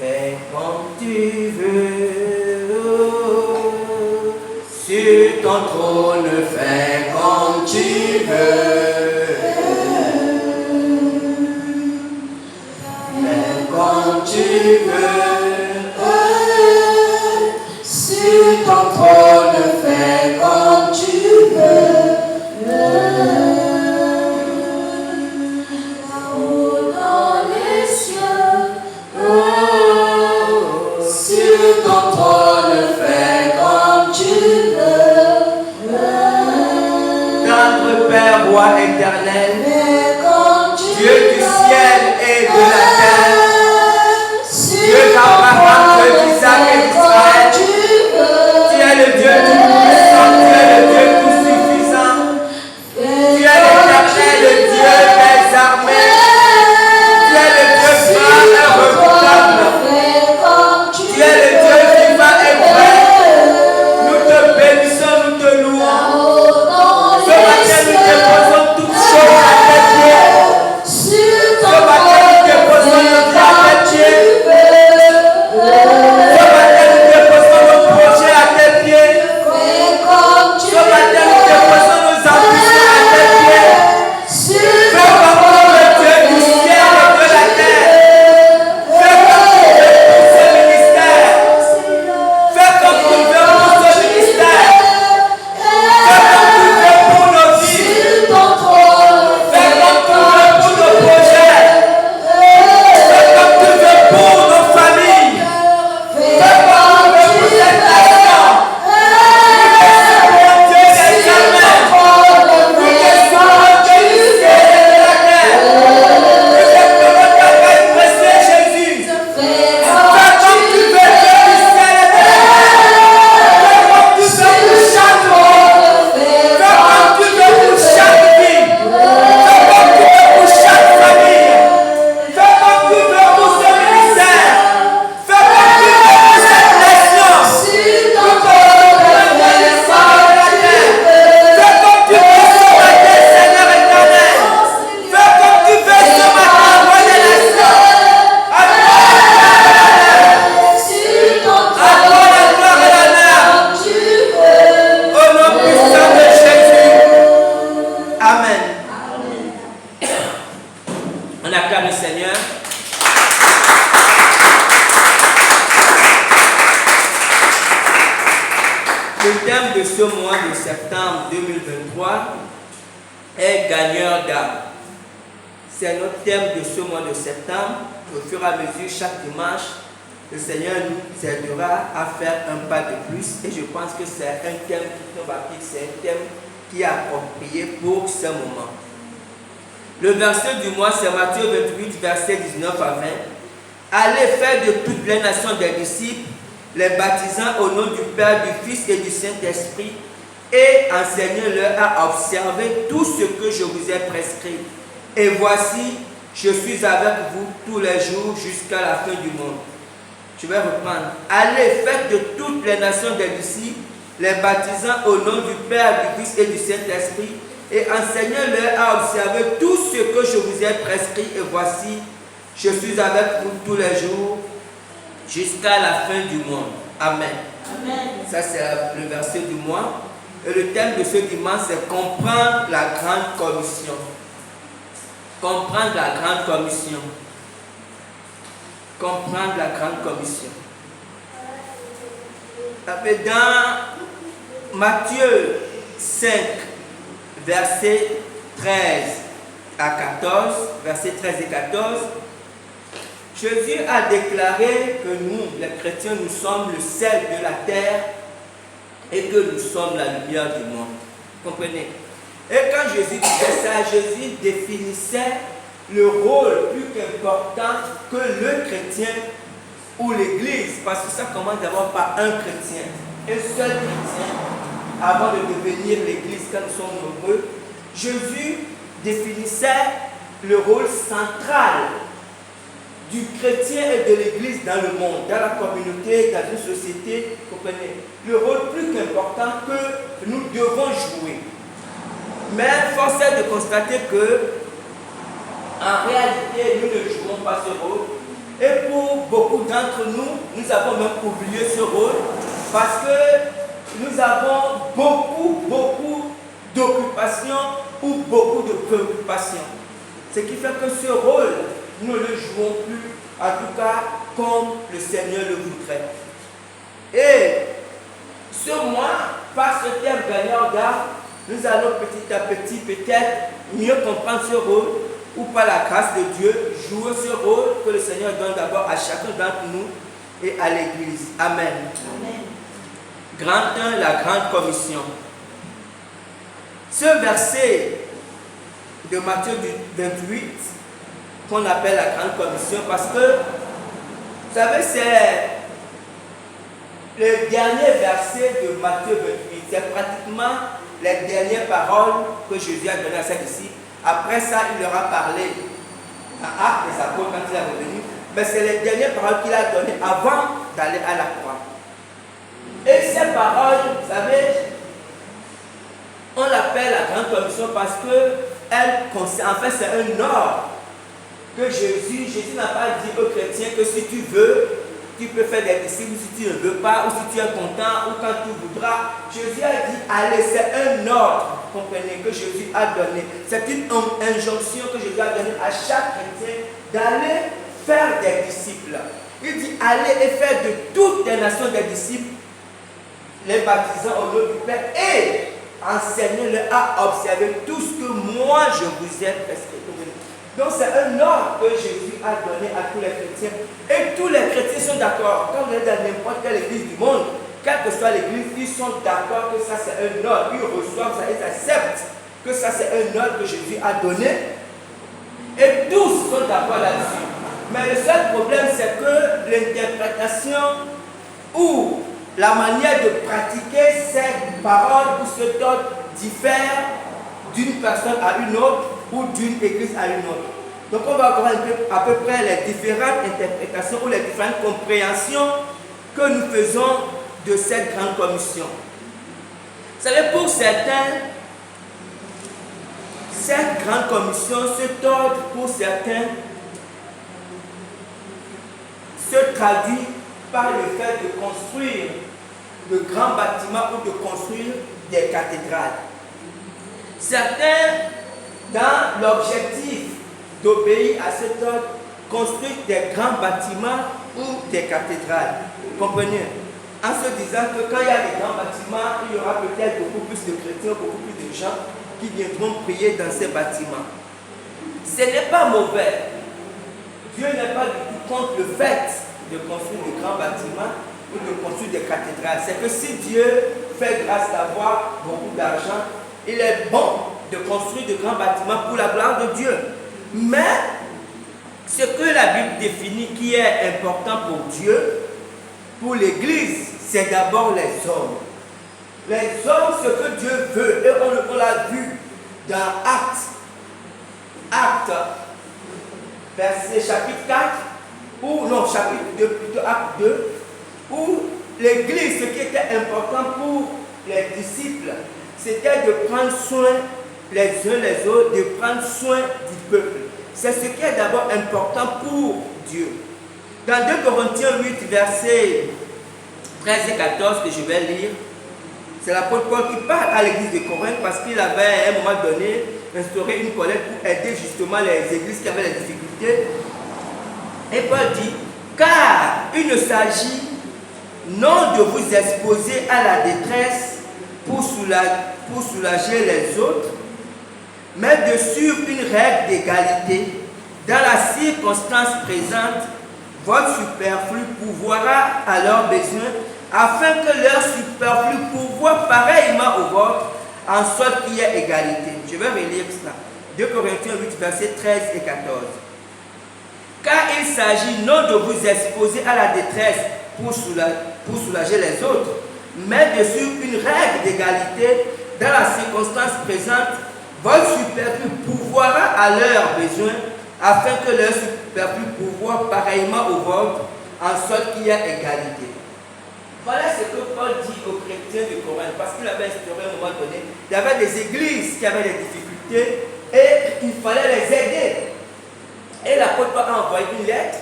fais comme tu veux. Sur ton trône, fais comme tu veux. Fais comme tu veux. Sur ton trône, fais comme tu veux. Là-haut dans les cieux, sur ton trône, fais comme tu veux. Notre Père, roi éternel, Dieu du ciel et de la terre, Dieu d'Abraham, Dieu d'Isaac et d'Israël, tu es le Dieu tout-puissant, tu es le Dieu tout-suffisant, tu es l'éternel, le Dieu des armées, tu es le Dieu grand et redoutable, tu es le Dieu vivant et vrai. Nous te bénissons, nous te louons. Ce matin, nous déposons toutes choses à tes pieds. Ce matin, nous déposons nos vies à tes pieds. Ce matin, nous déposons nos projets à tes pieds. Ce matin, nous déposons nos ambitions à tes pieds. Fais comme le Dieu du ciel et de la terre. Fais comme tu veux pour ce ministère. Fais comme tu veux pour ce ministère. Fais comme tu veux pour nos vies. Fais comme tu veux pour nos projets. Fais comme tu veux pour nos familles. Fais comme tu veux pour cette nation. Nous te supplions, Dieu des armées. Nous te supplions, Dieu du ciel et de la terre. Nous te demandons ta grâce, précieux Jésus. Fais comme tu veux, Dieu du ciel et de la terre. Fais comme tu veux pour chaque monde. Fais comme tu veux pour chaque vie. Fais comme tu veux pour chaque famille. Fais comme tu veux pour ce ministère. Fais comme tu veux pour cette nation. Nous te demandons Dieu du ciel et de la terre. Fais comme tu veux ce matin, Seigneur éternel. Fais comme tu veux ce matin, roi des nations. À toi la gloire et l'honneur. Au nom puissant de Jésus. Amen. On acclame le Seigneur. Le thème de ce mois de septembre 2023 est gagneur d'âme. C'est notre thème de ce mois de septembre. Au fur et à mesure, chaque dimanche, le Seigneur nous aidera à faire un pas de plus. Et je pense que c'est un thème c'est un thème qui est approprié pour ce moment. Le verset du mois, c'est Matthieu 28, verset 19 à 20. Allez faire de toutes les nations des disciples, les baptisant au nom du Père, du Fils et du Saint-Esprit, et enseignez-leur à observer tout ce que je vous ai prescrit. Et voici, je suis avec vous tous les jours jusqu'à la fin du monde. Je vais reprendre. Allez, faites de toutes les nations des disciples, les baptisant au nom du Père, du Fils et du Saint-Esprit, et enseignez-leur à observer tout ce que je vous ai prescrit. Et voici, je suis avec vous tous les jours jusqu'à la fin du monde. Amen. Amen. Ça, c'est le verset du mois. Et le thème de ce dimanche, c'est comprendre la grande commission. Comprendre la grande commission. Comprendre la grande commission. Dans Matthieu 5, versets 13 à 14, versets 13 et 14, Jésus a déclaré que nous, les chrétiens, nous sommes le sel de la terre et que nous sommes la lumière du monde. Comprenez? Et quand Jésus disait ça, Jésus définissait le rôle plus important que le chrétien ou l'église, parce que ça commence d'abord par un chrétien, un seul chrétien, avant de devenir l'église quand nous sommes nombreux. Jésus définissait le rôle central du chrétien et de l'église dans le monde, dans la communauté, dans une société, comprenez, le rôle plus important que nous devons jouer. Mais force est de constater que en réalité, nous ne jouons pas ce rôle. Et pour beaucoup d'entre nous, nous avons même oublié ce rôle parce que nous avons beaucoup d'occupations ou beaucoup de préoccupations. Ce qui fait que ce rôle, nous ne le jouons plus, en tout cas comme le Seigneur le voudrait. Et ce mois, par ce thème gagnant d'âme, nous allons petit à petit peut-être mieux comprendre ce rôle ou par la grâce de Dieu, jouer ce rôle que le Seigneur donne d'abord à chacun d'entre nous et à l'Église. Amen. Amen. Grand 1, la grande commission. Ce verset de Matthieu 28, qu'on appelle la grande commission, parce que, vous savez, c'est le dernier verset de Matthieu 28. C'est pratiquement les dernières paroles que Jésus a données à ses disciples. Après ça, il leur a parlé à Actes des Apôtres quand il est revenu. Mais c'est les dernières paroles qu'il a données avant d'aller à la croix. Et ces paroles, vous savez, on l'appelle la grande commission parce que en fait, c'est un ordre que Jésus n'a pas dit aux chrétiens que si tu veux, tu peux faire des disciples, si tu ne veux pas, ou si tu es content, ou quand tu voudras. Jésus a dit, allez, c'est un ordre, comprenez, que Jésus a donné. C'est une injonction que Jésus a donnée à chaque chrétien d'aller faire des disciples. Il dit, allez et faire de toutes les nations des disciples, les baptisant au nom du Père et enseignez-leur à observer tout ce que moi je vous ai prescrit. Donc c'est un ordre que Jésus a donné à tous les chrétiens. Et tous les chrétiens sont d'accord. Quand vous êtes dans n'importe quelle église du monde, quelle que soit l'église, ils sont d'accord que ça c'est un ordre. Ils reçoivent ça, ils acceptent que ça c'est un ordre que Jésus a donné. Et tous sont d'accord là-dessus. Mais le seul problème c'est que l'interprétation ou la manière de pratiquer ces paroles ou cet ordre diffère d'une personne à une autre ou d'une église à une autre. Donc on va voir à peu près les différentes interprétations ou les différentes compréhensions que nous faisons de cette grande commission. Vous savez, pour certains, cette grande commission, cet ordre pour certains, se traduit par le fait de construire de grands bâtiments ou de construire des cathédrales. Certains, dans l'objectif d'obéir à cet ordre, construisent des grands bâtiments ou des cathédrales. Vous comprenez? En se disant que quand il y a des grands bâtiments, il y aura peut-être beaucoup plus de chrétiens, beaucoup plus de gens qui viendront prier dans ces bâtiments. Ce n'est pas mauvais. Dieu n'est pas du tout contre le fait de construire de grands bâtiments ou de construire des cathédrales. C'est que si Dieu fait grâce d'avoir beaucoup d'argent, il est bon de construire de grands bâtiments pour la gloire de Dieu. Mais ce que la Bible définit qui est important pour Dieu, pour l'Église, c'est d'abord les hommes. Les hommes, ce que Dieu veut, et on l'a vu dans Actes, verset chapitre 4, ou non, chapitre 2, plutôt Acte 2, où l'Église, ce qui était important pour les disciples, c'était de prendre soin les uns les autres, de prendre soin du peuple. C'est ce qui est d'abord important pour Dieu. Dans 2 Corinthiens 8, versets 13 et 14, que je vais lire, c'est l'apôtre Paul qui parle à l'église de Corinthe parce qu'il avait à un moment donné instauré une collecte pour aider justement les églises qui avaient des difficultés. Et Paul dit, car il ne s'agit non de vous exposer à la détresse pour soulager les autres, mais de suivre une règle d'égalité. Dans la circonstance présente, votre superflu pourvoira à leurs besoins, afin que leur superflu pourvoie pareillement au vôtre, en sorte qu'il y ait égalité. Je vais relire cela. 2 Corinthiens 8, versets 13 et 14. Car il s'agit non de vous exposer à la détresse pour soulager les autres, mais de suivre une règle d'égalité. Dans la circonstance présente, votre superflu pourvoira à leurs besoins, afin que leur superflu pourvoie pareillement au vôtre, en sorte qu'il y ait égalité. Voilà ce que Paul dit aux chrétiens de Corinthe, parce qu'il avait instauré à un moment donné, il y avait des églises qui avaient des difficultés et il fallait les aider. Et l'apôtre Paul a envoyé une lettre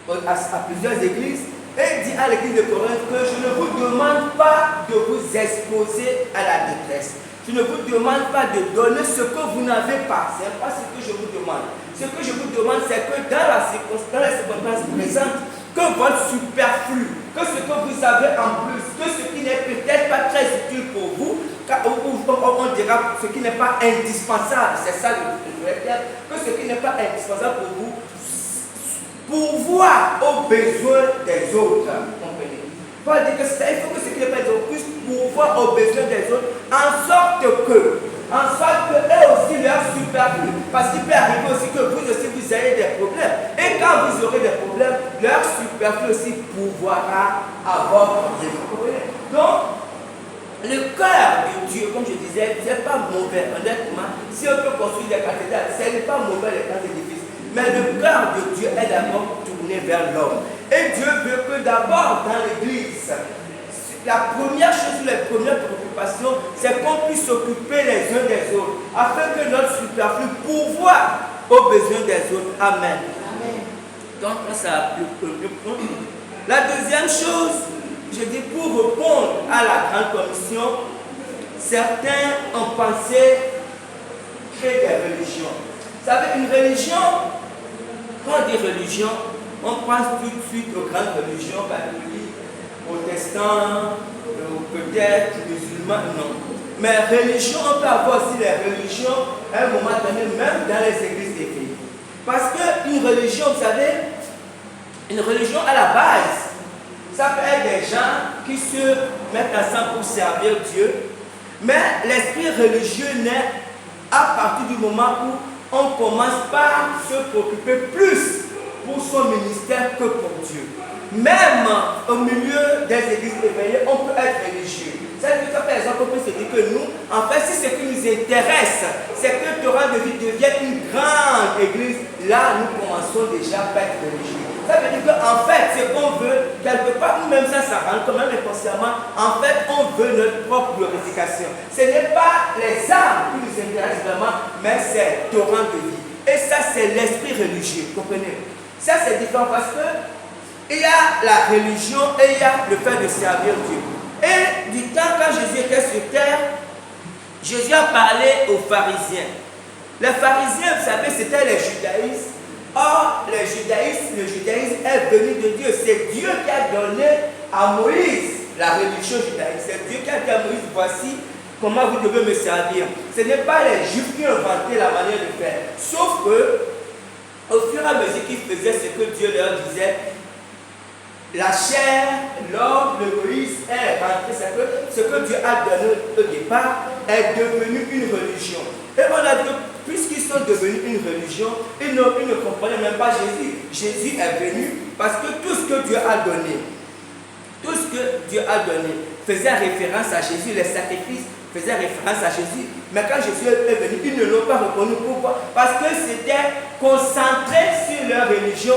à plusieurs églises, et il dit à l'église de Corinthe que je ne vous demande pas de vous exposer à la détresse. Je ne vous demande pas de donner ce que vous n'avez pas. Ce n'est pas ce que je vous demande. Ce que je vous demande, c'est que dans les circonstances présentes, que votre superflu, que ce que vous avez en plus, que ce qui n'est peut-être pas très utile pour vous, on dira ce qui n'est pas indispensable, c'est ça le vrai terme, que ce qui n'est pas indispensable pour vous, pourvoir aux besoins des autres. Comprenez? Paul dit que il faut que ce qui n'est pas indispensable puisse pourvoir aux besoins des autres, en sorte que eux aussi leur superflu, parce qu'il peut arriver aussi que vous aussi vous ayez des problèmes, et quand vous aurez des problèmes, leur superflu aussi pourvoira à votre besoin. Donc, le cœur de Dieu, comme je disais, ce n'est pas mauvais, honnêtement. Si on peut construire des cathédrales, ce n'est pas mauvais les grands édifices. Mais le cœur de Dieu est d'abord tourné vers l'homme. Et Dieu veut que d'abord dans l'église, la première chose, les premières préoccupations, c'est qu'on puisse s'occuper les uns des autres, afin que notre superflu pourvoie aux besoins des autres. Amen. Amen. Donc, ça la deuxième chose, je dis pour répondre à la grande commission, certains ont pensé créer des religions. Vous savez, une religion, quand on dit religion, on pense tout de suite aux grandes religions catholiques, protestants, peut-être musulmans, non. Mais religion, on peut avoir aussi les religions à un moment donné, même dans les églises des pays. Parce qu'une religion, vous savez, une religion à la base, ça peut être des gens qui se mettent ensemble pour servir Dieu, mais l'esprit religieux naît à partir du moment où on commence par se préoccuper plus pour son ministère que pour Dieu. Même au milieu des églises éveillées, on peut être religieux. C'est-à-dire que par exemple, on peut se dire que nous, en fait, si ce qui nous intéresse, c'est que Torah de vie devienne une grande église, là, nous commençons déjà à être religieux. Ça veut dire qu'en fait, ce qu'on veut, quelque part, nous-mêmes, ça rentre quand même inconsciemment, en fait, on veut notre propre glorification. Ce n'est pas les âmes qui nous intéressent vraiment, mais c'est Torah de vie. Et ça, c'est l'esprit religieux, comprenez? Ça, c'est différent parce que il y a la religion et il y a le fait de servir Dieu. Et du temps quand Jésus était sur terre, Jésus a parlé aux pharisiens. Les pharisiens, vous savez, c'était les judaïstes. Or, le judaïsme est venu de Dieu. C'est Dieu qui a donné à Moïse la religion judaïque. C'est Dieu qui a dit à Moïse, voici comment vous devez me servir. Ce n'est pas les Juifs qui ont inventé la manière de faire. Sauf que, au fur et à mesure qu'ils faisaient ce que Dieu leur disait, la chair, l'homme, le Moïse est rentré. C'est que ce que Dieu a donné au départ est devenu une religion. Et on a dit que puisqu'ils sont devenus une religion, ils ne comprenaient même pas Jésus. Jésus est venu parce que tout ce que Dieu a donné, faisait référence à Jésus. Les sacrifices faisaient référence à Jésus. Mais quand Jésus est venu, ils ne l'ont pas reconnu. Pourquoi? Parce que c'était concentré sur leur religion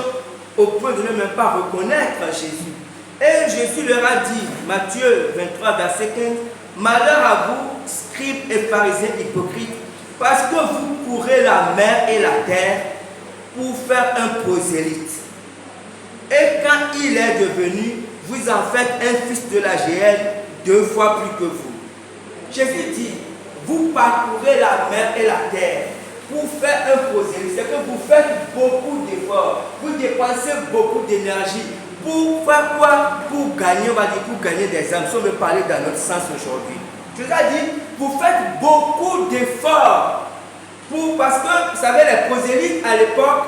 au point de ne même pas reconnaître Jésus. Et Jésus leur a dit, Matthieu 23, verset 15, « Malheur à vous, scribes et pharisiens hypocrites, parce que vous courez la mer et la terre pour faire un prosélyte. Et quand il est devenu, vous en faites un fils de la géhenne 2 fois plus que vous. » Jésus dit, vous parcourez la mer et la terre pour faire un prosélyte. C'est que vous faites beaucoup d'efforts, vous dépensez beaucoup d'énergie. Pour faire quoi? Pour gagner, on va dire, pour gagner des âmes. Si on veut parler dans notre sens aujourd'hui. Jésus a dit, vous faites beaucoup d'efforts. Parce que, vous savez, les prosélytes à l'époque,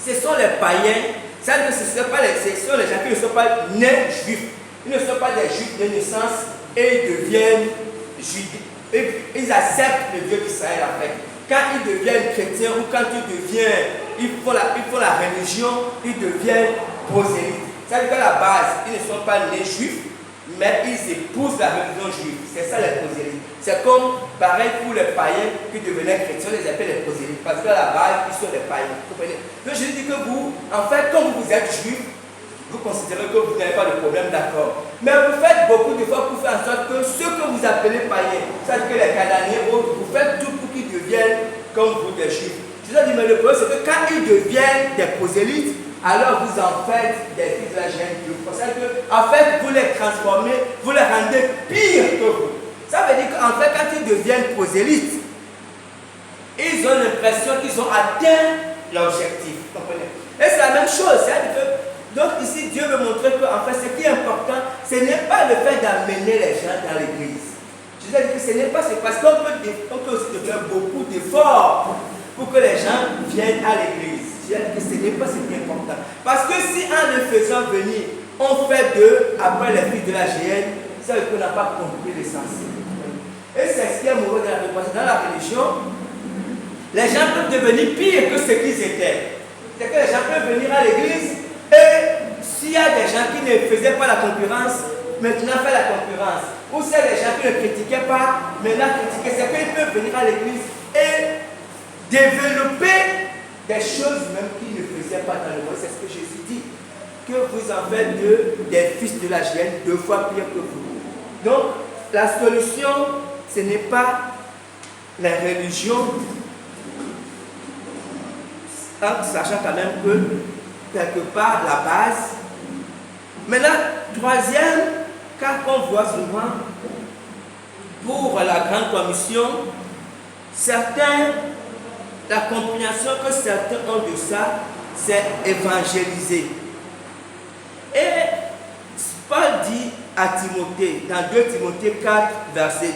ce sont les païens. C'est-à-dire que ce sont les gens qui ne sont pas nés juifs. Ils ne sont pas des juifs de naissance et ils deviennent juifs. Ils acceptent le Dieu d'Israël après. Quand ils deviennent chrétiens ou quand ils font la religion, ils deviennent prosélytes. C'est-à-dire qu'à la base, ils ne sont pas nés juifs, mais ils épousent la religion juive. C'est ça les prosélytes. C'est comme pareil pour les païens qui devenaient chrétiens, on les appelle les prosélytes. Parce qu'à la base, ils sont des païens. Vous comprenez? Donc je dis que vous, en fait, comme vous êtes juifs, vous considérez que vous n'avez pas de problème, d'accord. Mais vous faites beaucoup d'efforts pour faire en sorte que ceux que vous appelez païens, c'est-à-dire que les Cananéens, vous faites tout pour qu'ils deviennent comme vous des juifs. Je vous ai dit, mais le problème, c'est que quand ils deviennent des prosélytes, alors vous en faites des fils de la géhenne de feu. C'est-à-dire que, en fait, vous les transformez, vous les rendez pire que vous. Ça veut dire qu'en fait, quand ils deviennent prosélytes, ils ont l'impression qu'ils ont atteint l'objectif. Comprenez? Et c'est la même chose. C'est-à-dire que, donc ici, Dieu veut montrer que, en fait, ce qui est important, ce n'est pas le fait d'amener les gens dans l'église. Je veux dire que ce n'est pas parce qu'on peut aussi faire beaucoup d'efforts pour que les gens viennent à l'église. Je veux dire que ce n'est pas ce qui est important. Parce que si en les faisant venir, on fait d'eux, après les fils de la géhenne, ça veut dire qu'on n'a pas compris l'essentiel. Et c'est ce qui est mauvais dans la religion. Les gens peuvent devenir pires que ce qu'ils étaient. C'est que les gens peuvent venir à l'église et s'il y a des gens qui ne faisaient pas la concurrence, maintenant font la concurrence. Ou s'il y a des gens qui ne critiquaient pas, maintenant critiquer, c'est qu'ils peuvent venir à l'église et développer des choses même qu'ils ne faisaient pas dans le monde. C'est ce que Jésus dit. Que vous en faites des fils de la géhenne 2 fois pire que vous. Donc, la solution, ce n'est pas la religion, en sachant quand même que quelque part la base. Maintenant, troisième cas qu'on voit souvent pour la grande commission, la compréhension que certains ont de ça, c'est évangéliser. Et Paul dit à Timothée, dans 2 Timothée 4, verset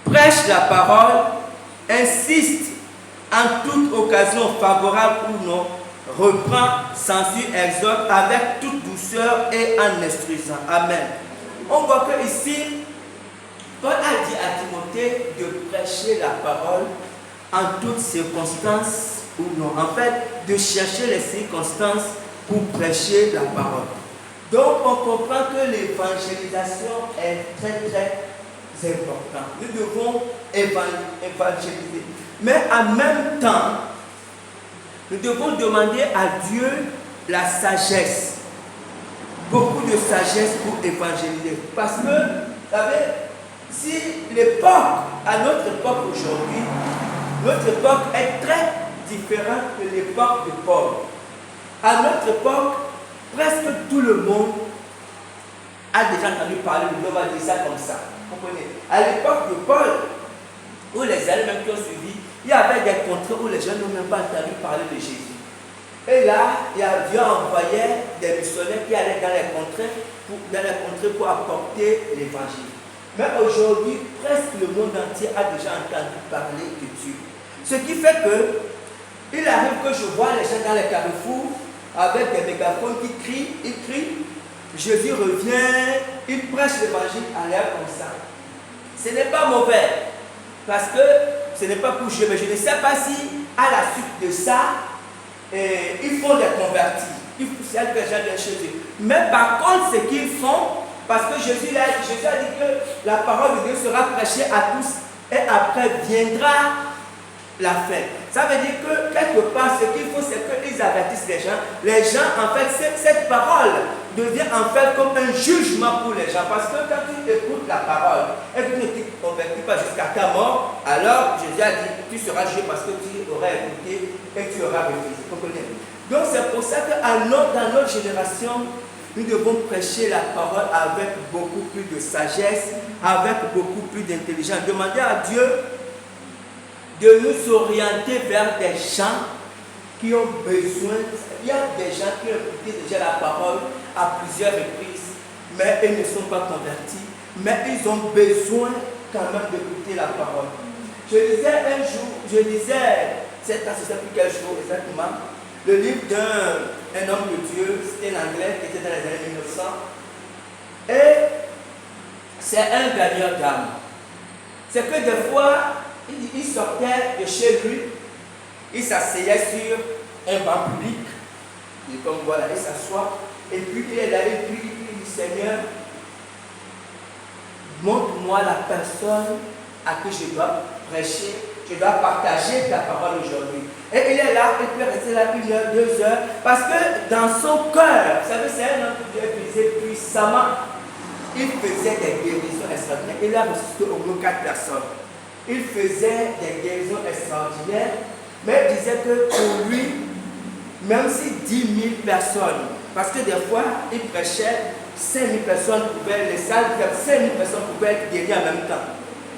2, prêche la parole, insiste en toute occasion, favorable ou non, reprend, censure, exhorte avec toute douceur et en instruisant. Amen. On voit que ici, Paul a dit à Timothée de prêcher la parole en toutes circonstances ou non. En fait, de chercher les circonstances pour prêcher la parole. Donc, on comprend que l'évangélisation est très, très importante. Nous devons évangéliser. Mais en même temps, nous devons demander à Dieu la sagesse. Beaucoup de sagesse pour évangéliser. Parce que, vous savez, si l'époque, à notre époque aujourd'hui, notre époque est très différente de l'époque de Paul. À notre époque, presque tout le monde a déjà entendu parler de Dieu, on va dire ça comme ça. Vous comprenez? À l'époque de Paul, où les années même qui ont suivi, il y avait des contrées où les gens n'ont même pas entendu parler de Jésus. Et là, Dieu envoyait des missionnaires qui allaient dans les contrées pour apporter l'évangile. Mais aujourd'hui, presque le monde entier a déjà entendu parler de Dieu. Ce qui fait que, il arrive que je vois les gens dans les carrefours avec des mégaphones qui crient, ils crient, Jésus revient, ils prêchent l'évangile à l'air comme ça. Ce n'est pas mauvais, parce que ce n'est pas pour Dieu, mais je ne sais pas si à la suite de ça, ils font des convertis. C'est que les gens viennent chez eux. Mais par contre, ce qu'ils font, parce que Jésus a dit que la parole de Dieu sera prêchée à tous et après viendra la fin. Ça veut dire que quelque part, ce qu'il faut, c'est qu'ils avertissent les gens. Les gens, en fait, cette parole devient en fait comme un jugement pour les gens. Parce que quand tu écoutes la parole et que tu ne te convertis pas jusqu'à ta mort, alors Jésus a dit, tu seras jugé parce que tu auras écouté et tu auras refusé. Donc c'est pour ça que dans notre génération, nous devons prêcher la parole avec beaucoup plus de sagesse, avec beaucoup plus d'intelligence. Demander à Dieu de nous orienter vers des gens qui ont besoin. Il y a des gens qui ont écouté déjà la parole à plusieurs reprises, mais ils ne sont pas convertis, mais ils ont besoin quand même d'écouter la parole. Je lisais un jour, c'est plus quel jour exactement, le livre d'un homme de Dieu, c'était un Anglais qui était dans les années 1900, et c'est un gagneur d'âme. C'est que des fois, il sortait de chez lui, il s'asseyait sur un banc public, et comme voilà, il s'assoit, et puis il est là, et puis il dit, Seigneur, montre-moi la personne à qui je dois prêcher, je dois partager ta parole aujourd'hui. Et il est là, il peut rester là 1 heure, 2 heures, parce que dans son cœur, vous savez, c'est un homme que Dieu utilisé puissamment, il faisait des guérisons extraordinaires, il a ressuscité au moins 4 personnes. Il faisait des guérisons extraordinaires, mais il disait que pour lui, même si 10 000 personnes, parce que des fois, il prêchait, 5 000 personnes pouvaient, les salles, 5 000 personnes pouvaient être guéries en même temps.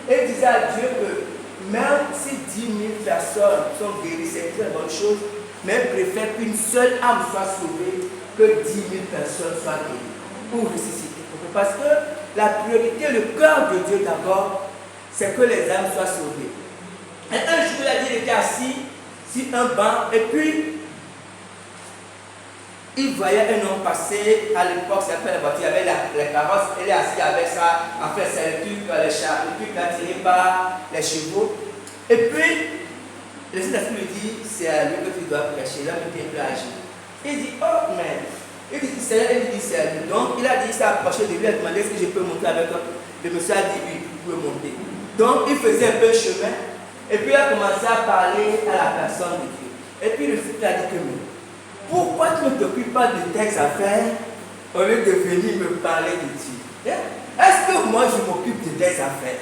Et il disait à Dieu que même si 10 000 personnes sont guéries, c'est une très bonne chose, mais il préfère qu'une seule âme soit sauvée que 10 000 personnes soient guéries ou ressuscitées. Parce que la priorité, le cœur de Dieu d'abord, c'est que les âmes soient sauvées. Et un jour, il était assis sur un banc et puis il voyait un homme passer. À l'époque, c'est pas la voiture, il y avait les carrosses, il est assis avec ça, en fait, c'est le truc attiré par les chevaux. Et puis, le Saint-Esprit lui dit, c'est à lui que tu dois prêcher, l'homme était un peu âgé. Il dit, oh, mais, il dit, c'est à lui. Donc, il a dit, il s'est approché de lui, il a demandé, est-ce que je peux monter avec toi? Le monsieur a dit, oui, vous pouvez monter. Donc, il faisait un peu chemin, et puis il a commencé à parler à la personne de Dieu. Et puis, le Seigneur a dit que, mais, pourquoi tu ne t'occupes pas de tes affaires au lieu de venir me parler de Dieu? Est-ce que moi je m'occupe de tes affaires?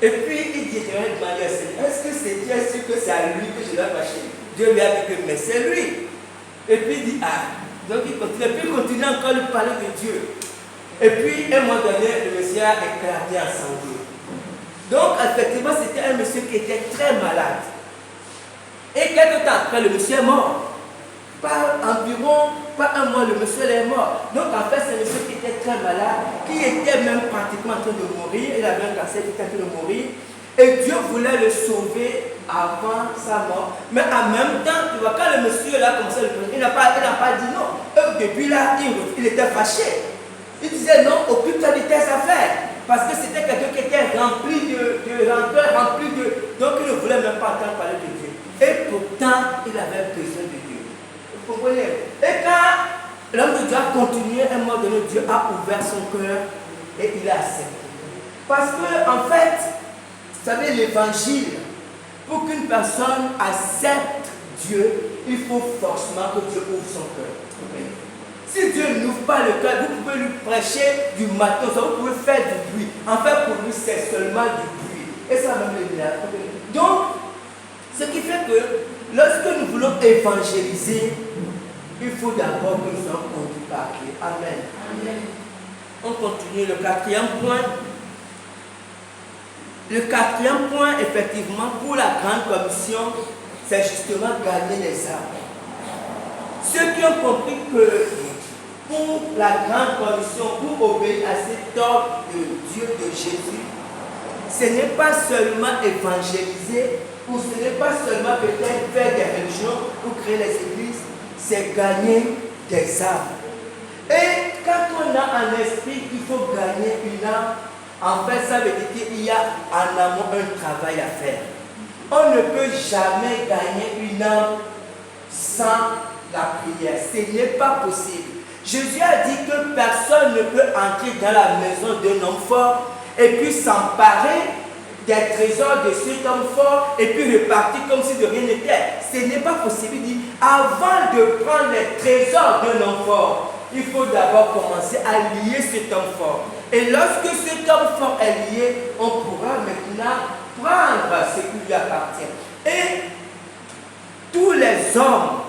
Et puis il dit, je vais demander au Seigneur, est-ce que c'est Dieu, est-ce que c'est à lui que je dois fâcher? Dieu lui a dit que mais c'est lui. Et puis il dit, ah, donc il continue. Et puis il continue encore à lui parler de Dieu. Et puis à un moment donné, le monsieur a éclaté en sanglots. Donc effectivement, c'était un monsieur qui était très malade. Et quelques temps après, le monsieur est mort. Pas environ, pas un mois, le monsieur est mort. Donc en fait, c'est un monsieur qui était très malade, qui était même pratiquement en train de mourir. Il avait un cancer qui était en train de mourir. Et Dieu voulait le sauver avant sa mort. Mais en même temps, tu vois, quand le monsieur là commençait à le prêcher, il n'a pas dit non. Depuis là, il était fâché. Il disait non, occupe-toi de tes affaires. Parce que c'était quelqu'un qui était rempli de rancœur, rempli de. Donc il ne voulait même pas entendre parler de Dieu. Et pourtant, il avait besoin de Dieu. Vous comprenez? Et quand l'homme de Dieu a continué, un moment donné, Dieu a ouvert son cœur et il a accepté. Parce que, en fait, vous savez, l'évangile, pour qu'une personne accepte Dieu, il faut forcément que Dieu ouvre son cœur. Si Dieu n'ouvre pas le cœur, vous pouvez lui prêcher du matin, vous pouvez faire du bruit. En fait, pour lui, c'est seulement du bruit. Et ça même le dire. Donc, ce qui fait que lorsque nous voulons évangéliser, il faut d'abord que nous soyons conduits par Dieu. Amen. Amen. On continue le quatrième point. Le quatrième point, effectivement, pour la grande commission, c'est justement gagner les âmes. Ceux qui ont compris que pour la grande commission, pour obéir à cet ordre de Dieu, de Jésus, ce n'est pas seulement évangéliser, ou ce n'est pas seulement peut-être faire des religions ou créer les églises, c'est gagner des âmes. Et quand on a un esprit qu'il faut gagner une âme, en fait ça veut dire qu'il y a en amont un travail à faire. On ne peut jamais gagner une âme sans la prière. Ce n'est pas possible. Jésus a dit que personne ne peut entrer dans la maison d'un homme fort et puis s'emparer des trésors de cet homme fort et puis repartir comme si de rien n'était. Ce n'est pas possible. Il dit, avant de prendre les trésors d'un homme fort, il faut d'abord commencer à lier cet homme fort. Et lorsque cet homme fort est lié, on pourra maintenant prendre ce qui lui appartient. Et tous les hommes,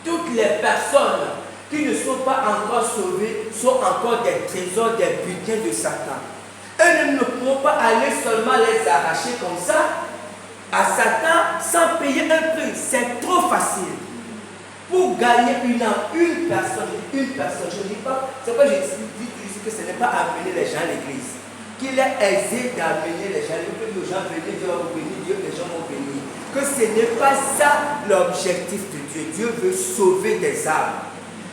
toutes les personnes qui ne sont pas encore sauvés sont encore des trésors, des butins de Satan. Et nous ne pouvons pas aller seulement les arracher comme ça à Satan sans payer un prix. C'est trop facile. Pour gagner une âme, une personne, je ne dis pas, c'est pourquoi je dis ici que ce n'est pas amener les gens à l'église. Qu'il est aisé d'amener les gens, que les gens viennent, Dieu va vous bénir, Dieu, les gens vont venir. Que ce n'est pas ça l'objectif de Dieu. Dieu veut sauver des âmes.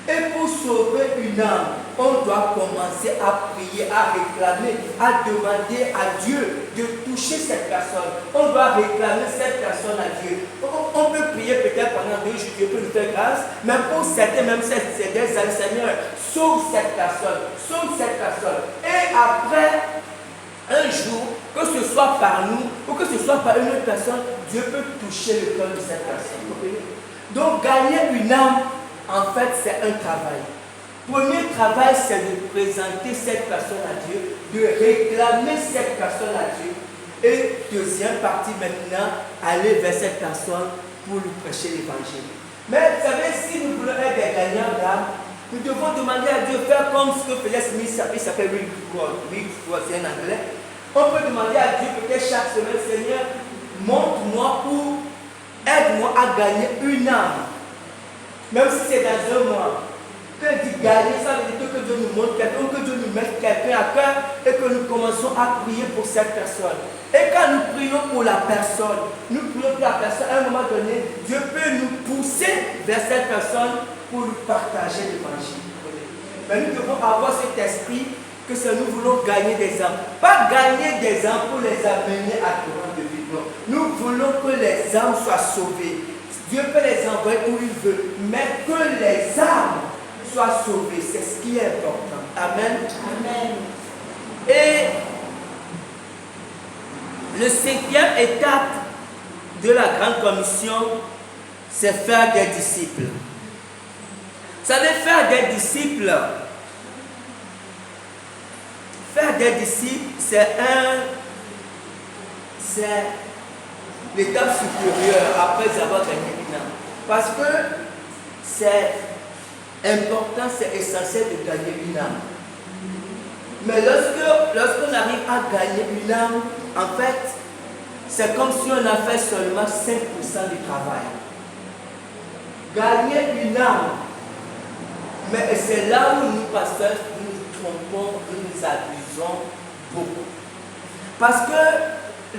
Et pour sauver une âme, on doit commencer à prier, à réclamer, à demander à Dieu de toucher cette personne. On doit réclamer cette personne à Dieu. On peut prier peut-être pendant 2 jours, Dieu peut nous faire grâce, mais pour certains, même c'est des années, Seigneur, sauve cette personne, sauve cette personne. Et après, un jour, que ce soit par nous ou que ce soit par une autre personne, Dieu peut toucher le cœur de cette personne. Donc, gagner une âme, en fait, c'est un travail. Premier travail, c'est de présenter cette personne à Dieu, de réclamer cette personne à Dieu. Et deuxième partie maintenant, aller vers cette personne pour lui prêcher l'évangile. Mais vous savez, si nous voulons être des gagnants d'âme, nous devons demander à Dieu de faire comme ce que faisait Smith, il s'appelle Rick Ford, c'est un anglais. On peut demander à Dieu peut-être chaque semaine, Seigneur, montre-moi ou aide-moi à gagner une âme. Même si c'est dans un mois. Quand il dit gagner, ça veut dire que Dieu nous montre quelqu'un, que Dieu nous mette quelqu'un à cœur et que nous commençons à prier pour cette personne. Et quand nous prions pour la personne, à un moment donné, Dieu peut nous pousser vers cette personne pour nous partager l'évangile. Mais nous devons avoir cet esprit que nous voulons gagner des âmes. Pas gagner des âmes pour les amener à courant de vie. Nous voulons que les âmes soient sauvées. Dieu peut les envoyer où il veut, mais que les âmes soient sauvées, c'est ce qui est important. Amen. Amen. Et le 5e étape de la grande commission, c'est faire des disciples. Vous savez, faire des disciples, c'est l'étape supérieure après avoir gagné une âme. Parce que c'est important, c'est essentiel de gagner une âme. Mais lorsqu'on arrive à gagner une âme, en fait, c'est comme si on a fait seulement 5% du travail. Gagner une âme, mais c'est là où nous, pasteurs, nous nous trompons, nous nous abusons beaucoup. Parce que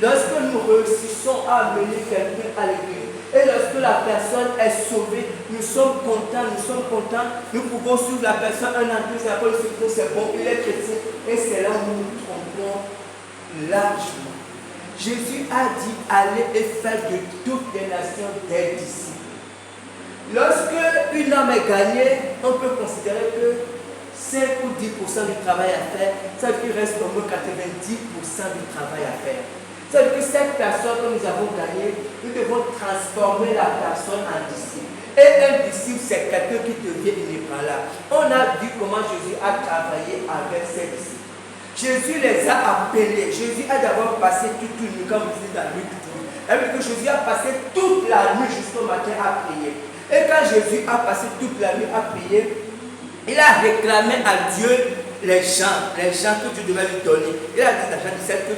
lorsque nous réussissons à amener quelqu'un à l'église, et lorsque la personne est sauvée, nous sommes contents, nous pouvons suivre la personne un an, deux, après c'est bon, il est chrétien, et c'est là où nous nous trompons largement. Jésus a dit, allez et faites de toutes les nations des disciples. Lorsque une âme est gagnée, on peut considérer que 5 ou 10% du travail à faire, ça veut dire qu'il reste au moins 90% du travail à faire. Ça veut dire que cette personne que nous avons gagnée, nous devons transformer la personne en disciple. Et un disciple, c'est quelqu'un qui devient inébranlable. On a vu comment Jésus a travaillé avec ses disciples. Jésus les a appelés. Jésus a d'abord passé toute une nuit, comme vous dites dans Luc 12. Ça veut dire que Jésus a passé toute la nuit jusqu'au matin à prier. Et quand Jésus a passé toute la nuit à prier, il a réclamé à Dieu les gens que Dieu devait lui donner. Il a dit à Jean 17 que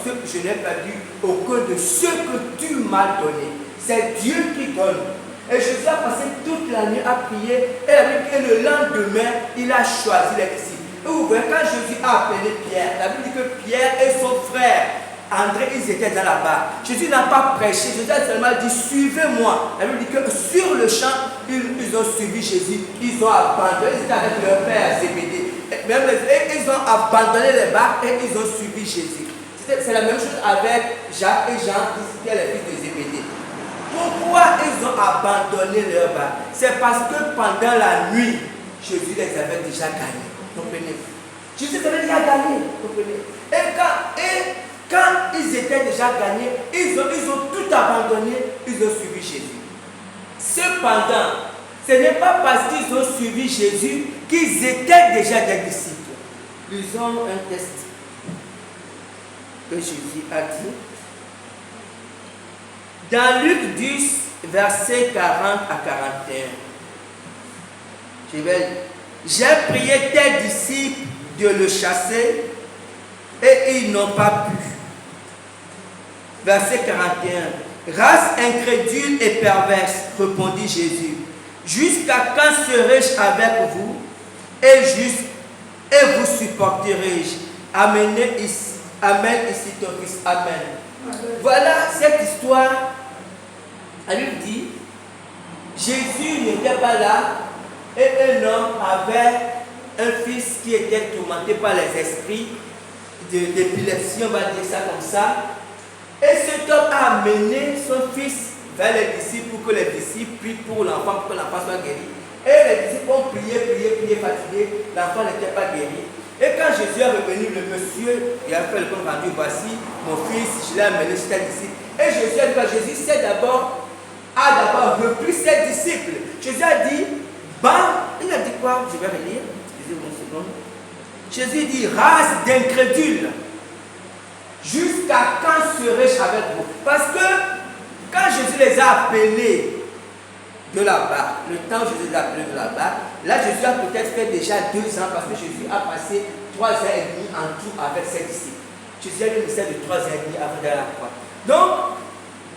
ce que je n'ai pas vu aucun de ceux que tu m'as donné. C'est Dieu qui donne. Et Jésus a passé toute la nuit à prier. Et le lendemain, il a choisi les disciples. Et vous voyez, quand Jésus a appelé Pierre, la Bible dit que Pierre et son frère André, ils étaient dans la barre. Jésus n'a pas prêché. Jésus a seulement dit, suivez-moi. La Bible dit que sur le champ, ils ont suivi Jésus. Ils ont abandonné. Ils étaient avec leur père Zébédée. Ils ont abandonné les barques et ils ont suivi Jésus. C'est la même chose avec Jacques et Jean, qui étaient les fils de Zébédée. Pourquoi ils ont abandonné leur barque? C'est parce que pendant la nuit, Jésus les avait déjà gagnés. Comprenez? Jésus les avait déjà gagnés. Comprenez? Et quand ils étaient déjà gagnés, ils ont tout abandonné, ils ont suivi Jésus. Cependant, ce n'est pas parce qu'ils ont suivi Jésus qu'ils étaient déjà des disciples. Lisons un texte que Jésus a dit. Dans Luc 10, versets 40 à 41. J'ai prié tes disciples de le chasser et ils n'ont pas pu. Verset 41. Race incrédule et perverse, répondit Jésus. Jusqu'à quand serai-je avec vous et vous supporterai-je? Amène ici ton fils. Amen. Voilà cette histoire. Elle lui dit, Jésus n'était pas là et un homme avait un fils qui était tourmenté par les esprits d'épilepsie, on va dire ça comme ça. Et cet homme a amené son fils vers les disciples pour que les disciples prient pour l'enfant, pour que l'enfant soit guéri. Et les disciples ont prié, fatigués, l'enfant n'était pas guéri. Et quand Jésus est revenu, le monsieur, il a fait le compte rendu, voici mon fils, je l'ai amené chez tes disciples. Et Jésus a dit, Jésus a d'abord repris ses disciples. Jésus a dit, il a dit quoi? Je vais relire, excusez-moi une seconde. Jésus dit, race d'incrédules, jusqu'à quand serai-je avec vous? Parce que quand Jésus les a appelés de la barque. Le temps où Jésus l'a appelé de la barque. Là, Jésus a peut-être fait déjà 2 ans parce que Jésus a passé 3 ans et demi en tout avec ses disciples. Jésus a eu le ministère de 3 ans et demi avant d'aller à la croix. Donc,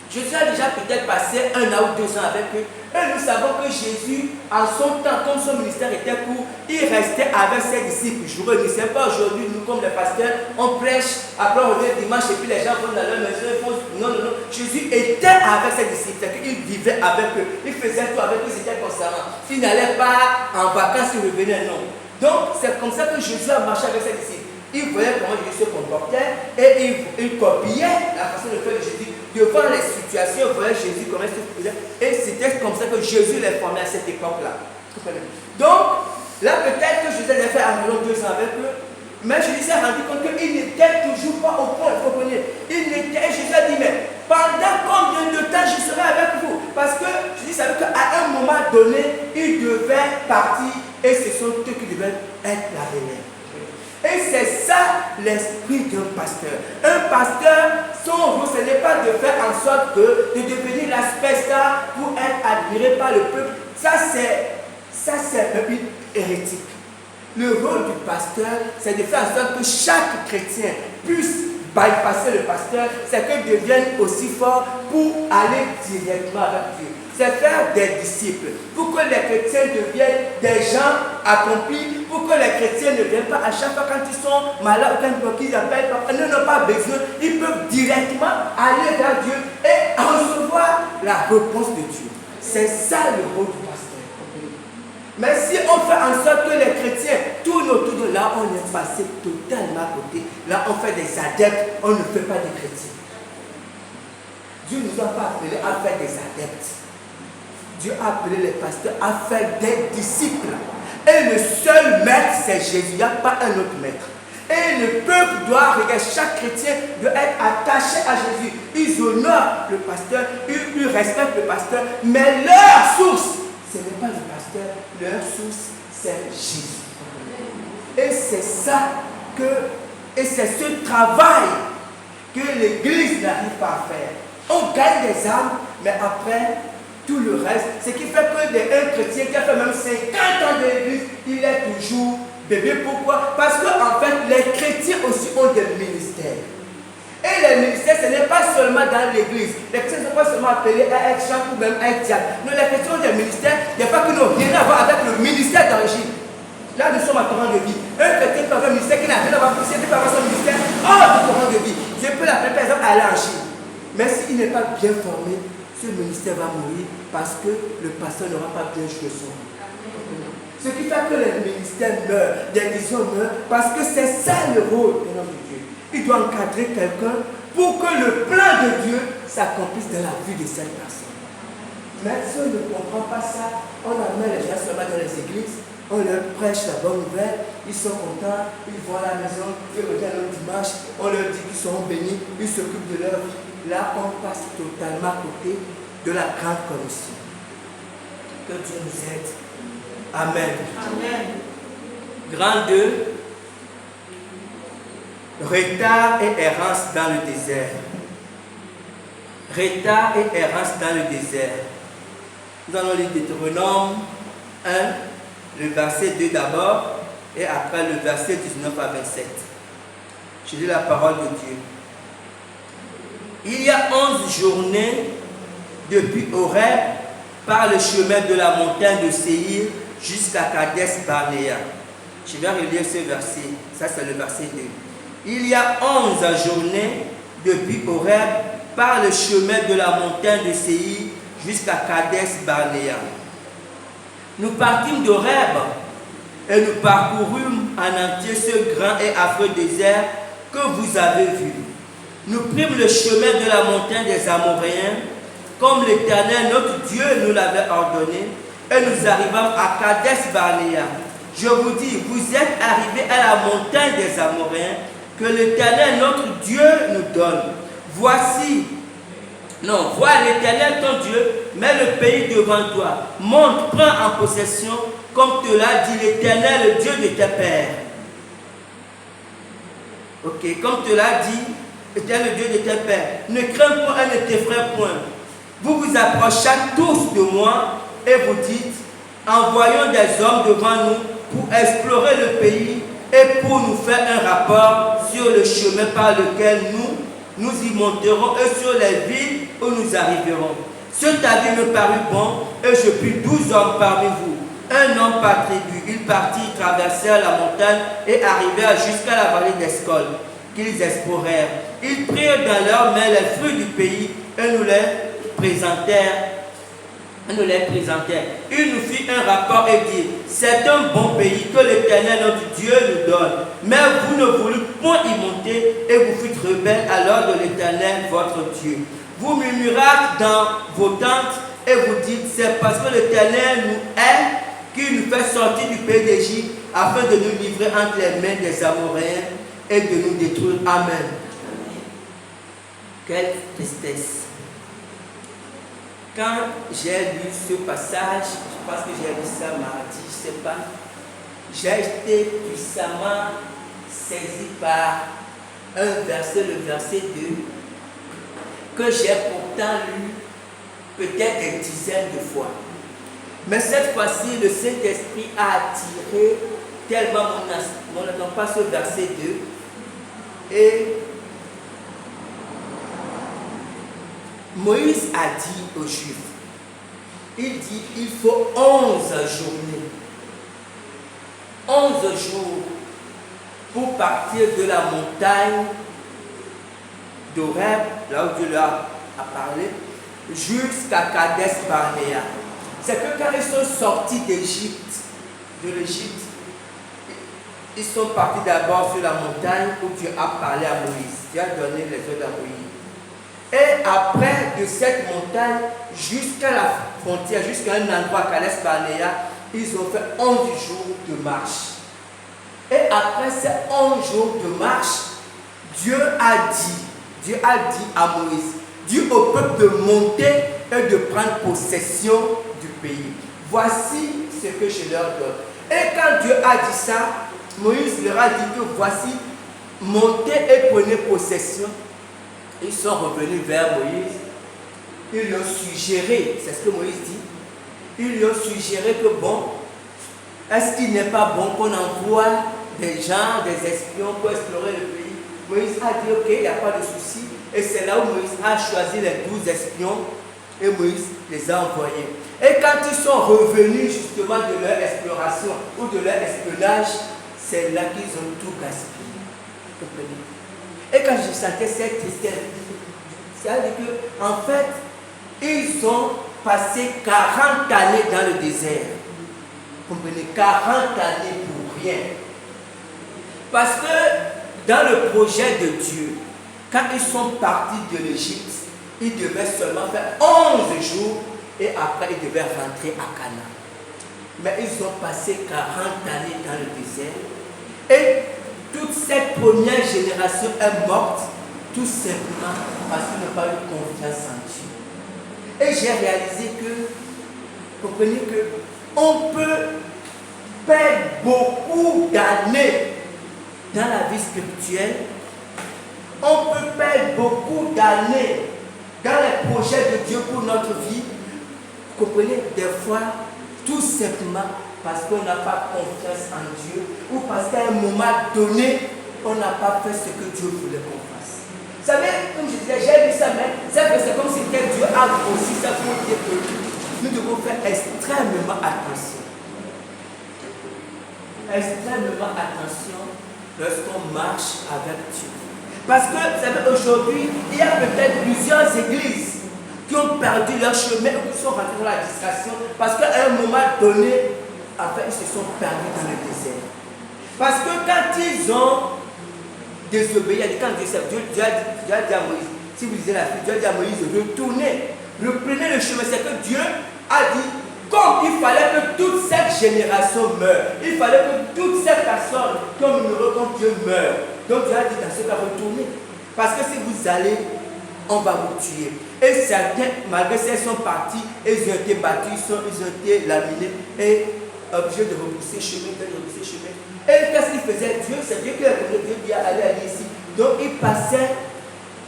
Jésus a déjà peut-être passé 1 an ou 2 ans avec eux. Et nous savons que Jésus, en son temps, comme son ministère était court, il restait avec ses disciples jour et nuit. Ce n'est pas aujourd'hui, nous comme les pasteurs, on prêche, après on revient dimanche et puis les gens vont dans leur maison. Non, non, non. Jésus était avec ses disciples, c'est qu'il vivait avec eux. Il faisait tout avec eux, c'était constamment. Il n'allait pas en vacances, il revenait, non. Donc c'est comme ça que Jésus a marché avec ses disciples. Il voyait comment Jésus se comportait et il copiait la façon de faire de Jésus. Devant les situations, il voyait Jésus comment il se faisait. Et c'était comme ça que Jésus les formait à cette époque-là. Donc, là peut-être que Jésus avait fait environ 2 ans avec eux. Mais Jésus s'est rendu compte qu'il n'était toujours pas au point. Vous comprenez? Jésus a dit, mais pendant combien de temps je serai avec vous? Parce que Jésus savait qu'à un moment donné, il devait partir et ce sont eux qui devaient être la relève. Et c'est ça l'esprit d'un pasteur. Un pasteur, son rôle, ce n'est pas de faire en sorte de devenir la superstar pour être admiré par le peuple. Ça, c'est un peu hérétique. Le rôle du pasteur, c'est de faire en sorte que chaque chrétien puisse bypasser le pasteur, c'est qu'il devienne aussi fort pour aller directement avec Dieu. C'est faire des disciples, pour que les chrétiens deviennent des gens accomplis, pour que les chrétiens ne viennent pas à chaque fois quand ils sont malades ou quand ils appellent, ils n'ont pas besoin, ils peuvent directement aller vers Dieu et recevoir la réponse de Dieu. C'est ça le rôle du pasteur. Mais si on fait en sorte que les chrétiens tournent autour de là, on est passé totalement à côté. Là, on fait des adeptes, on ne fait pas des chrétiens. Dieu ne nous a pas appelés à faire des adeptes. Dieu a appelé les pasteurs à faire des disciples. Et le seul maître, c'est Jésus. Il n'y a pas un autre maître. Et le peuple doit regarder, chaque chrétien doit être attaché à Jésus. Ils honorent le pasteur, ils respectent le pasteur, mais leur source, ce n'est pas le pasteur, leur source, c'est Jésus. Et c'est ça et c'est ce travail que l'Église n'arrive pas à faire. On gagne des âmes, mais après, tout le reste, ce qui fait que un chrétien qui a fait même 50 ans de l'église, il est toujours bébé. Pourquoi? Parce qu'en fait, les chrétiens aussi ont des ministères. Et les ministères, ce n'est pas seulement dans l'église. Les chrétiens ne sont pas seulement appelés à être chef ou même à être diacre. Non, les chrétiens ont des ministères, des fois qui n'ont rien à voir avec le ministère d'origine. Là, nous sommes à courant de vie. Un chrétien peut avoir un ministère qui n'a rien à voir avec le ministère, peut avoir son ministère hors du courant de vie. Je peux l'appeler par exemple à l'Argile. Mais s'il n'est pas bien formé, ce ministère va mourir parce que le pasteur n'aura pas bien joué son rôle. Ce qui fait que les ministères meurent, des visions meurent, parce que c'est ça le rôle de l'homme de Dieu. Il doit encadrer quelqu'un pour que le plan de Dieu s'accomplisse dans la vie de cette personne. Mais si on ne comprend pas ça, on amène les gens seulement dans les églises, on leur prêche la bonne nouvelle, ils sont contents, ils vont à la maison, ils reviennent le dimanche, on leur dit qu'ils seront bénis, ils s'occupent de leur vie. Là, on passe totalement à côté de la grande commission. Que Dieu nous aide. Amen. Amen. Grand 2. Retard et errance dans le désert. Retard et errance dans le désert. Nous allons lire Deutéronome 1, le verset 2 d'abord, et après le verset 19 à 27. Je lis la parole de Dieu. Il y a 11 journées depuis Horeb par le chemin de la montagne de Séhir jusqu'à Kadesh Barnéa. Je vais relire ce verset. Ça, c'est le verset 2. Il y a 11 journées depuis Horeb par le chemin de la montagne de Séhir jusqu'à Kadesh Barnéa. Nous partîmes d'Horeb et nous parcourûmes en entier ce grand et affreux désert que vous avez vu. Nous prîmes le chemin de la montagne des Amoréens, comme l'Éternel, notre Dieu, nous l'avait ordonné, et nous arrivâmes à Kadesh Barnéa. Je vous dis, vous êtes arrivés à la montagne des Amoréens, que l'Éternel, notre Dieu, nous donne. Vois l'Éternel, ton Dieu, met le pays devant toi. Monte, prends en possession, comme te l'a dit l'Éternel, le Dieu de tes pères. Ok, comme te l'a dit, Éternel, le Dieu de tes pères. Ne crains point et ne t'effraie point. Vous vous approchez tous de moi, et vous dites, envoyons des hommes devant nous pour explorer le pays et pour nous faire un rapport sur le chemin par lequel nous y monterons et sur les villes où nous arriverons. Cet avis me parut bon et je pris 12 hommes parmi vous, un homme par tribu. Ils partirent, traversèrent la montagne et arrivèrent jusqu'à la vallée d'Escol, qu'ils explorèrent. Ils prirent dans leurs mains les fruits du pays et nous les présentèrent. Il nous fit un rapport et dit, c'est un bon pays que l'Éternel notre Dieu nous donne. Mais vous ne voulez point y monter et vous fûtes rebelles à l'ordre de l'Éternel votre Dieu. Vous murmurâtes dans vos tentes et vous dites, c'est parce que l'Éternel nous aime qu'il nous fait sortir du pays d'Égypte afin de nous livrer entre les mains des Amoréens et de nous détruire. Amen. Quelle tristesse. Quand j'ai lu ce passage, je pense que j'ai lu ça mardi, je ne sais pas, j'ai été puissamment saisi par un verset, le verset 2, que j'ai pourtant lu peut-être des dizaines de fois. Mais cette fois-ci, le Saint-Esprit a attiré tellement mon attention, pas ce verset 2, et Moïse a dit aux Juifs, il dit, il faut 11 journées, 11 jours pour partir de la montagne d'Horeb, là où Dieu leur a parlé, jusqu'à Kadesh Barnéa. C'est que quand ils sont sortis de l'Égypte, ils sont partis d'abord sur la montagne où Dieu a parlé à Moïse. Dieu a donné les ordres à Moïse. Et après de cette montagne jusqu'à la frontière, jusqu'à un endroit, Kadesh Barnéa, ils ont fait 11 jours de marche. Et après ces 11 jours de marche, Dieu a dit à Moïse, dis au peuple de monter et de prendre possession du pays. Voici ce que je leur donne. Et quand Dieu a dit ça, Moïse leur a dit que voici, montez et prenez possession. Ils sont revenus vers Moïse. Ils lui ont suggéré, c'est ce que Moïse dit, ils lui ont suggéré que bon, est-ce qu'il n'est pas bon qu'on envoie des gens, des espions pour explorer le pays? Moïse a dit ok, il n'y a pas de souci. Et c'est là où Moïse a choisi les 12 espions et Moïse les a envoyés. Et quand ils sont revenus justement de leur exploration ou de leur espionnage, c'est là qu'ils ont tout gaspillé. Et quand je sentais cette tristesse, c'est-à-dire qu'en fait, ils ont passé 40 années dans le désert. Vous comprenez, 40 années pour rien. Parce que dans le projet de Dieu, quand ils sont partis de l'Égypte, ils devaient seulement faire 11 jours et après ils devaient rentrer à Canaan. Mais ils ont passé 40 années dans le désert et toute cette première génération est morte tout simplement parce qu'ils n'ont pas eu confiance en Dieu. Et j'ai réalisé que, vous comprenez qu'on peut perdre beaucoup d'années dans la vie spirituelle. On peut perdre beaucoup d'années dans les projets de Dieu pour notre vie. Vous comprenez, des fois, tout simplement parce qu'on n'a pas confiance en Dieu ou parce qu'à un moment donné, on n'a pas fait ce que Dieu voulait qu'on fasse. Vous savez, comme je disais, j'ai vu ça, mais c'est comme si Dieu a grossi ça pour dire que nous devons faire extrêmement attention. Extrêmement attention lorsqu'on marche avec Dieu. Parce que, vous savez, aujourd'hui, il y a peut-être plusieurs églises qui ont perdu leur chemin ou qui sont rentrés dans la distraction parce qu'à un moment donné, en fait, ils se sont perdus dans le désert. Parce que quand ils ont désobéi, quand Dieu a dit à Moïse, si vous lisez la Bible, Dieu a dit à Moïse de retourner, reprenez le chemin. C'est que Dieu a dit, comme il fallait que toute cette génération meure, il fallait que toutes ces personnes qui ont ignoré comme Dieu meurent. Donc Dieu a dit dans ce cas, retournez. Parce que si vous allez, on va vous tuer. Et certains, malgré ça, ils sont partis, ils ont été battus, ils ont été laminés et obligés de repousser chemin, Et qu'est-ce qu'il faisait? Dieu, c'est Dieu qui a donné, Dieu qui a allé ici. Donc il passait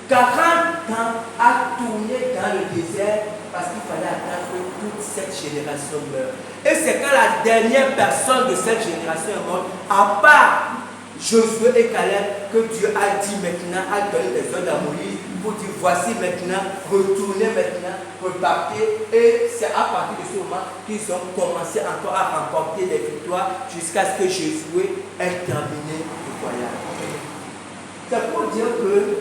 40 ans à tourner dans le désert Parce qu'il fallait attendre que toute cette génération meure. Et c'est quand la dernière personne de cette génération est morte, à part Josué et Caleb, que Dieu a dit maintenant, a donné des ordres à Moïse pour dire voici maintenant, retournez maintenant, repartez. Et c'est à partir de ce moment qu'ils ont commencé encore à remporter des victoires jusqu'à ce que Josué ait terminé le voyage. C'est pour dire que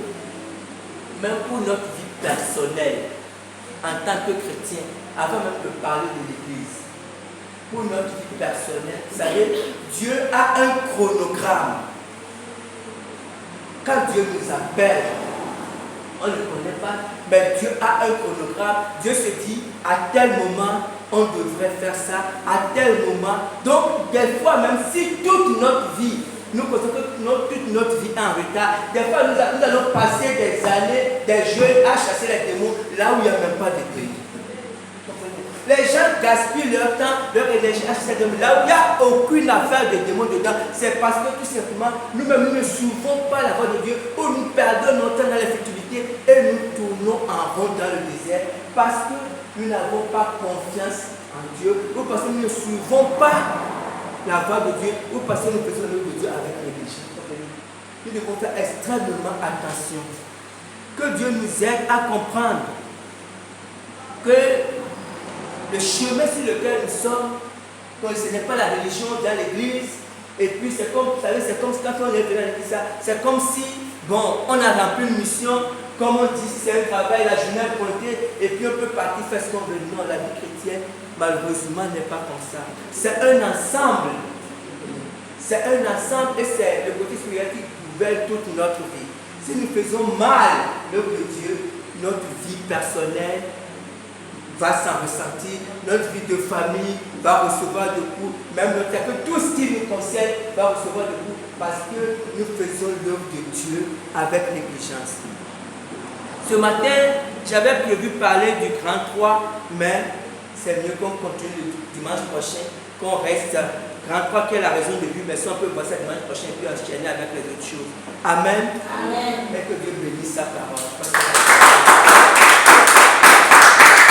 même pour notre vie personnelle, en tant que chrétien, avant même de parler de l'Église, pour notre vie personnelle, vous savez, Dieu a un chronogramme. Quand Dieu nous appelle, on ne connaît pas, mais Dieu a un chronogramme. Dieu se dit, à tel moment, on devrait faire ça, à tel moment. Donc, des fois, même si toute notre vie, nous pensons que toute notre vie est en retard, des fois, nous allons passer des années, des jeunes à chasser les démons, là où il n'y a même pas de démons. Les gens gaspillent leur temps, leur énergie à chasser des démons. Là où il n'y a aucune affaire de démons dedans, c'est parce que tout simplement, nous-mêmes, nous ne suivons pas la voie de Dieu, ou nous perdons notre temps dans les futilités et nous tournons en rond dans le désert parce que nous n'avons pas confiance en Dieu, ou parce que nous ne suivons pas la voie de Dieu, ou parce que nous faisons l'œuvre de Dieu avec négligence. Nous devons faire extrêmement attention. Que Dieu nous aide à comprendre que le chemin sur lequel nous sommes, ce n'est pas la religion dans l'église, et puis c'est comme, vous savez, c'est comme quand on est venu à l'église, c'est comme si, bon, on a rempli une mission, comme on dit, c'est un travail, la journée est comptée, et puis on peut partir faire ce qu'on veut. Non, la vie chrétienne, malheureusement, n'est pas comme ça. C'est un ensemble. C'est un ensemble, et c'est le côté spirituel qui gouverne toute notre vie. Si nous faisons mal l'œuvre de Dieu, notre vie personnelle va s'en ressentir, notre vie de famille va recevoir des coups, même que tout ce qui nous concerne va recevoir des coups parce que nous faisons l'œuvre de Dieu avec négligence. Ce matin, j'avais prévu parler du Grand 3, mais c'est mieux qu'on continue le dimanche prochain, qu'on reste Grand 3 qui est la raison de vue, mais si on peut voir ça dimanche prochain et puis enchaîner avec les autres choses. Amen. Amen. Et que Dieu bénisse sa parole.